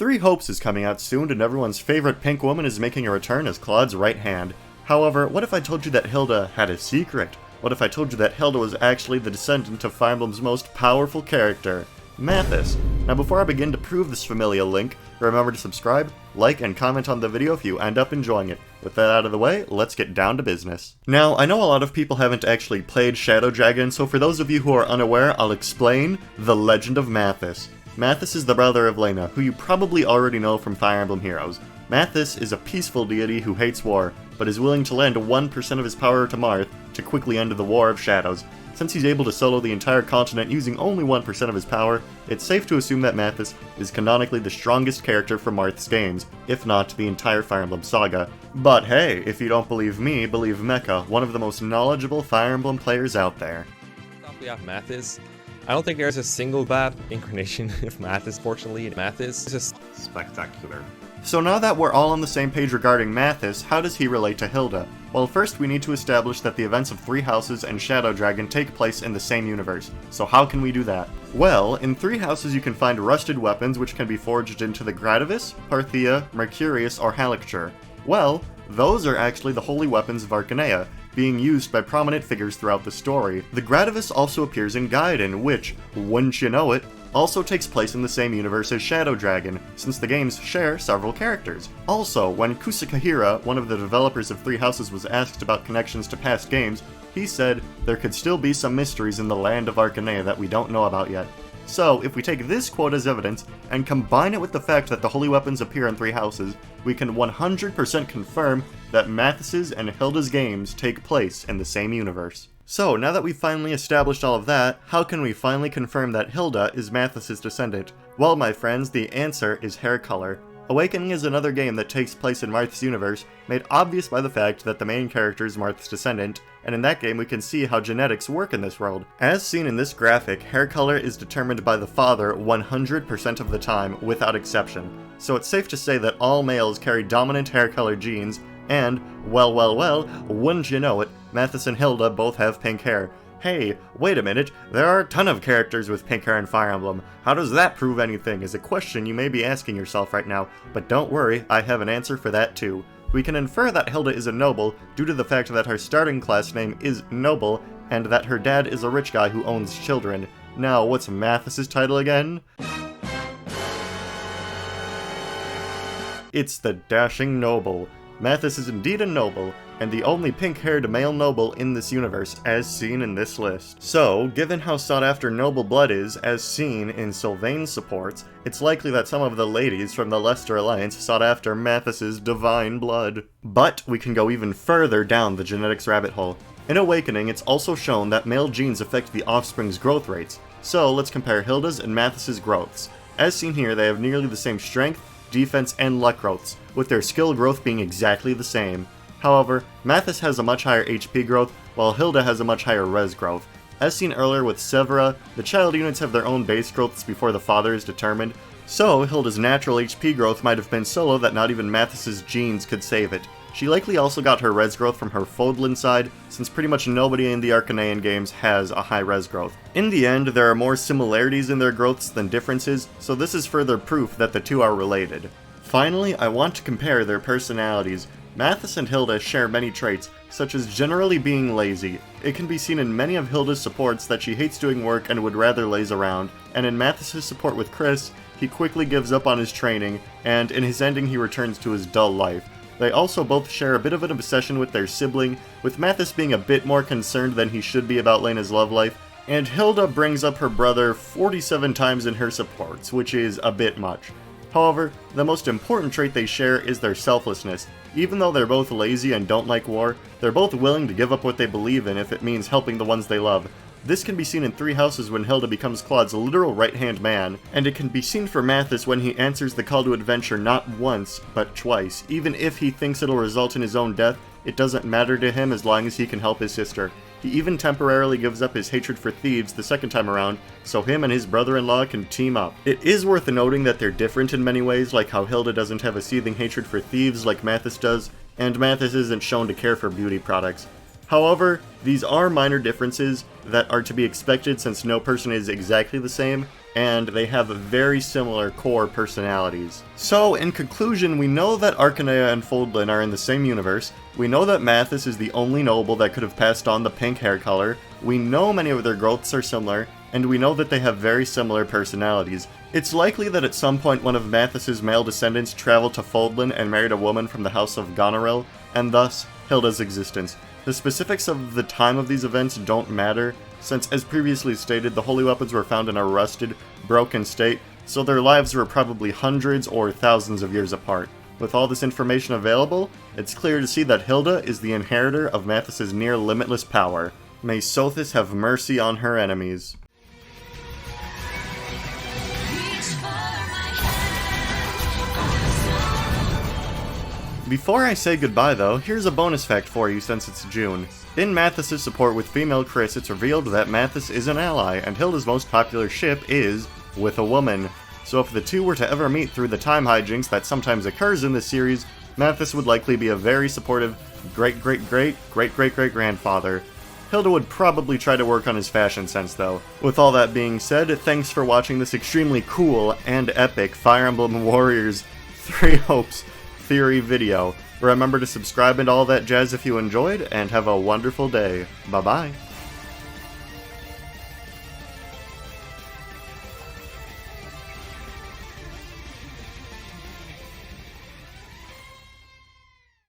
Three Hopes is coming out soon, and everyone's favorite pink woman is making a return as Claude's right hand. However, what if I told you that Hilda had a secret? What if I told you that Hilda was actually the descendant of Fire Emblem's most powerful character, Mathis? Now before I begin to prove this familial link, remember to subscribe, like, and comment on the video if you end up enjoying it. With that out of the way, let's get down to business. Now, I know a lot of people haven't actually played Shadow Dragon, so for those of you who are unaware, I'll explain the legend of Mathis. Mathis is the brother of Lena, who you probably already know from Fire Emblem Heroes. Mathis is a peaceful deity who hates war, but is willing to lend 1% of his power to Marth to quickly end the War of Shadows. Since he's able to solo the entire continent using only 1% of his power, it's safe to assume that Mathis is canonically the strongest character from Marth's games, if not the entire Fire Emblem saga. But hey, if you don't believe me, believe Mecha, one of the most knowledgeable Fire Emblem players out there. We have Mathis. I don't think there's a single bad incarnation of Mathis, fortunately. Mathis is just spectacular. So now that we're all on the same page regarding Mathis, how does he relate to Hilda? Well, first we need to establish that the events of Three Houses and Shadow Dragon take place in the same universe. So how can we do that? Well, in Three Houses you can find rusted weapons which can be forged into the Gradavis, Parthia, Mercurius, or Halicture. Well, those are actually the holy weapons of Arcanea, being used by prominent figures throughout the story. The Gradavis also appears in Gaiden, which, wouldn't you know it, also takes place in the same universe as Shadow Dragon, since the games share several characters. Also, when Kusakahira, one of the developers of Three Houses, was asked about connections to past games, he said there could still be some mysteries in the land of Arcanea that we don't know about yet. So, if we take this quote as evidence, and combine it with the fact that the holy weapons appear in Three Houses, we can 100% confirm that Mathis's and Hilda's games take place in the same universe. So, now that we've finally established all of that, how can we finally confirm that Hilda is Mathis's descendant? Well, my friends, the answer is hair color. Awakening is another game that takes place in Marth's universe, made obvious by the fact that the main character is Marth's descendant, and in that game we can see how genetics work in this world. As seen in this graphic, hair color is determined by the father 100% of the time, without exception. So it's safe to say that all males carry dominant hair color genes, and, well, wouldn't you know it, Mathis and Hilda both have pink hair. Hey, wait a minute, there are a ton of characters with pink hair in Fire Emblem. How does that prove anything is a question you may be asking yourself right now, but don't worry, I have an answer for that too. We can infer that Hilda is a noble due to the fact that her starting class name is Noble, and that her dad is a rich guy who owns children. Now, what's Mathis's title again? It's the Dashing Noble. Mathis is indeed a noble, and the only pink-haired male noble in this universe, as seen in this list. So, given how sought-after noble blood is, as seen in Sylvain's supports, it's likely that some of the ladies from the Leicester Alliance sought after Mathis's divine blood. But we can go even further down the genetics rabbit hole. In Awakening, it's also shown that male genes affect the offspring's growth rates. So, let's compare Hilda's and Mathis's growths. As seen here, they have nearly the same strength, defense, and luck growths, with their skill growth being exactly the same. However, Mathis has a much higher HP growth, while Hilda has a much higher res growth. As seen earlier with Severa, the child units have their own base growths before the father is determined, so Hilda's natural HP growth might have been so low that not even Mathis's genes could save it. She likely also got her res growth from her Fodlan side, since pretty much nobody in the Arcanean games has a high res growth. In the end, there are more similarities in their growths than differences, so this is further proof that the two are related. Finally, I want to compare their personalities. Mathis and Hilda share many traits, such as generally being lazy. It can be seen in many of Hilda's supports that she hates doing work and would rather laze around, and in Mathis's support with Chris, he quickly gives up on his training, and in his ending he returns to his dull life. They also both share a bit of an obsession with their sibling, with Mathis being a bit more concerned than he should be about Lena's love life, and Hilda brings up her brother 47 times in her supports, which is a bit much. However, the most important trait they share is their selflessness. Even though they're both lazy and don't like war, they're both willing to give up what they believe in if it means helping the ones they love. This can be seen in Three Houses when Hilda becomes Claude's literal right-hand man, and it can be seen for Mathis when he answers the call to adventure not once, but twice. Even if he thinks it'll result in his own death, it doesn't matter to him as long as he can help his sister. He even temporarily gives up his hatred for thieves the second time around, so him and his brother-in-law can team up. It is worth noting that they're different in many ways, like how Hilda doesn't have a seething hatred for thieves like Mathis does, and Mathis isn't shown to care for beauty products. However, these are minor differences that are to be expected since no person is exactly the same, and they have very similar core personalities. So, in conclusion, we know that Arcanea and Fodlan are in the same universe, we know that Mathis is the only noble that could have passed on the pink hair color, we know many of their growths are similar, and we know that they have very similar personalities. It's likely that at some point one of Mathis's male descendants traveled to Fodlan and married a woman from the house of Goneril, and thus, Hilda's existence. The specifics of the time of these events don't matter, since as previously stated, the holy weapons were found in a rusted, broken state, so their lives were probably hundreds or thousands of years apart. With all this information available, it's clear to see that Hilda is the inheritor of Mathis's near limitless power. May Sothis have mercy on her enemies. Before I say goodbye though, here's a bonus fact for you since it's June. In Mathis's support with female Chris, it's revealed that Mathis is an ally, and Hilda's most popular ship is with a woman. So if the two were to ever meet through the time hijinks that sometimes occurs in this series, Mathis would likely be a very supportive great-great-great-great-great-great-grandfather. Hilda would probably try to work on his fashion sense though. With all that being said, thanks for watching this extremely cool and epic Fire Emblem Warriors 3 Hopes theory video. Remember to subscribe and all that jazz if you enjoyed, and have a wonderful day. Bye bye.